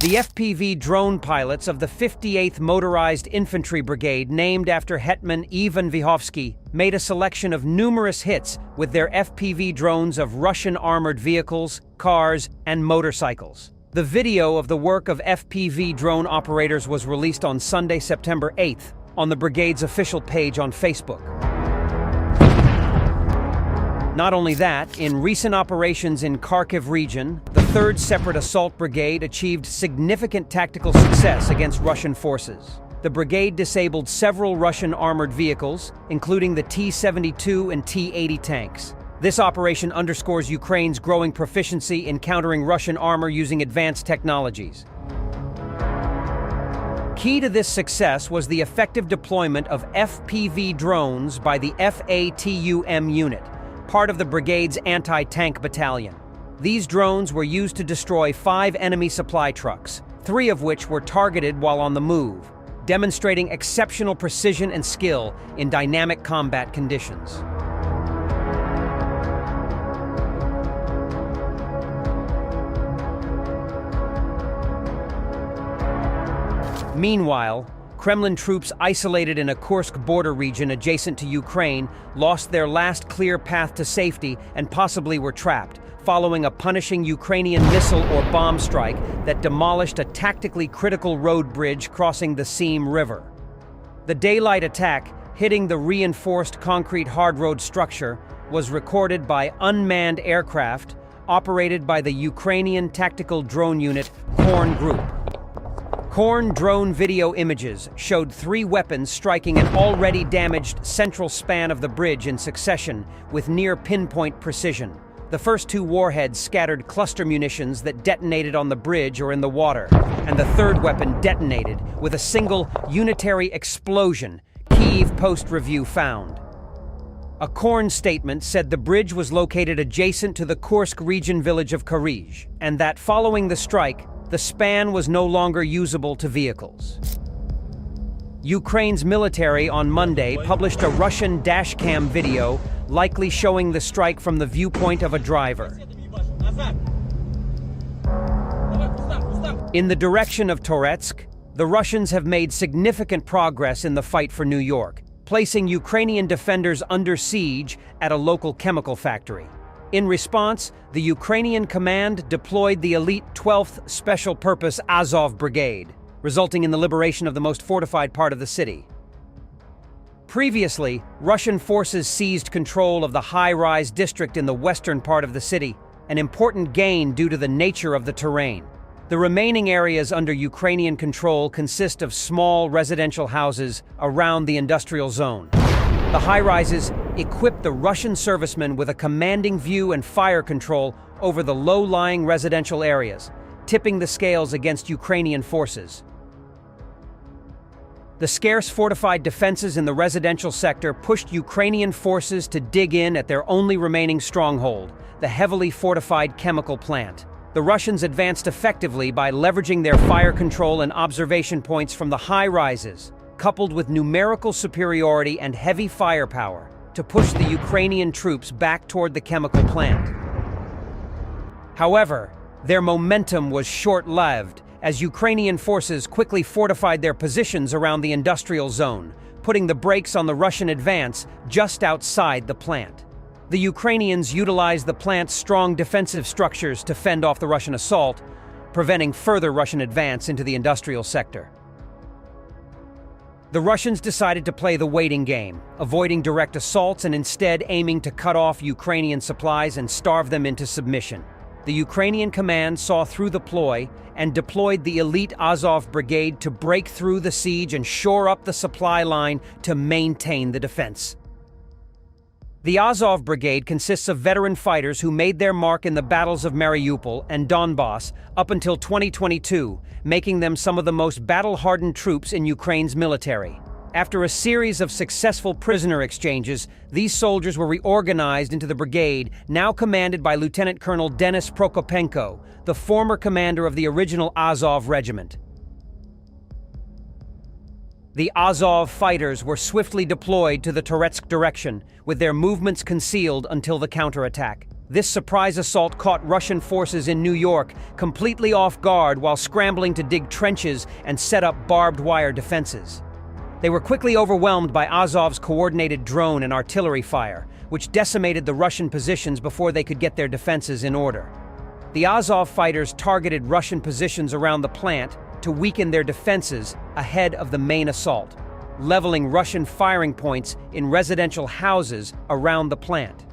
The FPV drone pilots of the 58th Motorized Infantry Brigade, named after Hetman Ivan Vyhovsky, made a selection of numerous hits with their FPV drones of Russian armored vehicles, cars, and motorcycles. The video of the work of FPV drone operators was released on Sunday, September 8th, on the brigade's official page on Facebook. Not only that, in recent operations in Kharkiv region, the 3rd Separate Assault Brigade achieved significant tactical success against Russian forces. The brigade disabled several Russian armored vehicles, including the T-72 and T-80 tanks. This operation underscores Ukraine's growing proficiency in countering Russian armor using advanced technologies. Key to this success was the effective deployment of FPV drones by the FATUM unit, part of the brigade's anti-tank battalion. These drones were used to destroy 5 enemy supply trucks, 3 of which were targeted while on the move, demonstrating exceptional precision and skill in dynamic combat conditions. Meanwhile, Kremlin troops isolated in a Kursk border region adjacent to Ukraine lost their last clear path to safety and possibly were trapped, following a punishing Ukrainian missile or bomb strike that demolished a tactically critical road bridge crossing the Seym River. The daylight attack, hitting the reinforced concrete hard road structure, was recorded by unmanned aircraft operated by the Ukrainian tactical drone unit Korn Group. Korn drone video images showed 3 weapons striking an already damaged central span of the bridge in succession with near-pinpoint precision. The first 2 warheads scattered cluster munitions that detonated on the bridge or in the water, and the 3rd weapon detonated with a single unitary explosion, Kyiv Post-Review found. A Korn statement said the bridge was located adjacent to the Kursk region village of Karij, and that following the strike, the span was no longer usable to vehicles. Ukraine's military on Monday published a Russian dashcam video, likely showing the strike from the viewpoint of a driver. In the direction of Toretsk, the Russians have made significant progress in the fight for New York, placing Ukrainian defenders under siege at a local chemical factory. In response, the Ukrainian command deployed the elite 12th Special Purpose Azov Brigade, resulting in the liberation of the most fortified part of the city. Previously, Russian forces seized control of the high-rise district in the western part of the city, an important gain due to the nature of the terrain. The remaining areas under Ukrainian control consist of small residential houses around the industrial zone. The high-rises equipped the Russian servicemen with a commanding view and fire control over the low-lying residential areas, tipping the scales against Ukrainian forces. The scarce fortified defenses in the residential sector pushed Ukrainian forces to dig in at their only remaining stronghold, the heavily fortified chemical plant. The Russians advanced effectively by leveraging their fire control and observation points from the high-rises, coupled with numerical superiority and heavy firepower, to push the Ukrainian troops back toward the chemical plant. However, their momentum was short-lived, as Ukrainian forces quickly fortified their positions around the industrial zone, putting the brakes on the Russian advance just outside the plant. The Ukrainians utilized the plant's strong defensive structures to fend off the Russian assault, preventing further Russian advance into the industrial sector. The Russians decided to play the waiting game, avoiding direct assaults and instead aiming to cut off Ukrainian supplies and starve them into submission. The Ukrainian command saw through the ploy and deployed the elite Azov Brigade to break through the siege and shore up the supply line to maintain the defense. The Azov Brigade consists of veteran fighters who made their mark in the battles of Mariupol and Donbass up until 2022, making them some of the most battle-hardened troops in Ukraine's military. After a series of successful prisoner exchanges, these soldiers were reorganized into the brigade, now commanded by Lieutenant Colonel Denis Prokopenko, the former commander of the original Azov Regiment. The Azov fighters were swiftly deployed to the Toretsk direction, with their movements concealed until the counterattack. This surprise assault caught Russian forces in New York completely off guard while scrambling to dig trenches and set up barbed wire defenses. They were quickly overwhelmed by Azov's coordinated drone and artillery fire, which decimated the Russian positions before they could get their defenses in order. The Azov fighters targeted Russian positions around the plant to weaken their defenses ahead of the main assault, leveling Russian firing points in residential houses around the plant.